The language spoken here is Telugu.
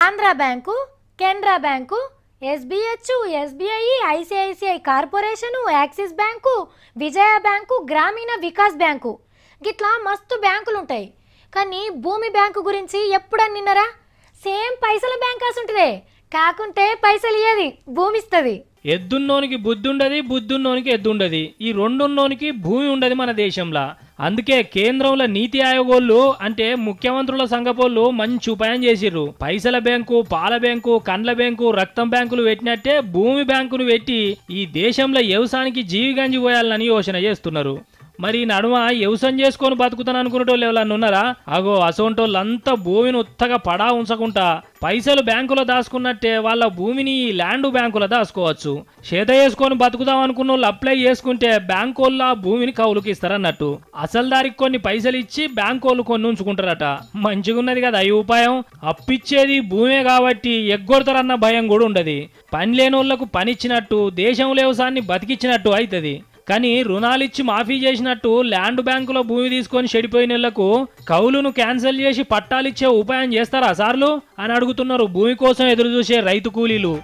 Andhra bank, Canara bank, SBH, SBI, ICICI corporation, Axis bank, Vijaya bank, Grameena Vikas bank గిట్లా మస్తు బ్యాంకులు ఉంటాయి. కానీ భూమి బ్యాంకు గురించి ఎప్పుడన్నా విన్నారా? సేమ్ పైసల బ్యాంక్ అసుంటిదే, కాకుంటే పైసలు ఇయ్యది, భూమి ఇస్తుంది. ఎద్దున్నోనికి బుద్ధి ఉండదు, బుద్ధున్నోనికి ఎద్దుండది. ఈ రెండున్నోనికి భూమి ఉండదు మన దేశంలో. అందుకే కేంద్రంలో నీతి ఆయోగోళ్ళు అంటే ముఖ్యమంత్రుల సంఘపోళ్ళు మంచి ఉపాయం చేసిర్రు. పైసల బ్యాంకు, పాల బ్యాంకు, కండ్ల బ్యాంకు, రక్తం బ్యాంకులు పెట్టినట్టే భూమి బ్యాంకును పెట్టి ఈ దేశంలో వ్యవసాయానికి జీవిగంజి పోయాలని యోచన చేస్తున్నారు. మరి నడుమ వ్యవసాయం చేసుకొని బతుకుతాను అనుకునేటోళ్ళు ఎవరన్నా ఉన్నారా? అగో అసోంటోళ్ళంతా భూమిని ఉత్తగా పడా ఉంచకుండా పైసలు బ్యాంకులో దాచుకున్నట్టే వాళ్ళ భూమిని ల్యాండ్ బ్యాంకులో దాచుకోవచ్చు. చేత చేసుకొని బతుకుదాం అనుకున్న వాళ్ళు అప్లై చేసుకుంటే బ్యాంకు వాళ్ళు ఆ భూమిని కౌలుకి ఇస్తారన్నట్టు. అసలు దారికి కొన్ని పైసలు ఇచ్చి బ్యాంకు వాళ్ళు కొన్ని ఉంచుకుంటారట. మంచిగా ఉన్నది కదా ఈ ఉపాయం. అప్పిచ్చేది భూమే కాబట్టి ఎగ్గొడతారన్న భయం కూడా ఉండదు. పని లేని వాళ్ళకు పనిచ్చినట్టు, దేశంలో వ్యవసాయాన్ని బతికిచ్చినట్టు అవుతుంది. కానీ రుణాలిచ్చి మాఫీ చేసినట్టు ల్యాండ్ బ్యాంకులో భూమి తీసుకొని చెడిపోయినళ్లకు కౌలును క్యాన్సిల్ చేసి పట్టాలిచ్చే ఉపాయం చేస్తారా సార్లు అని అడుగుతున్నారు భూమి కోసం ఎదురు చూసే రైతు కూలీలు.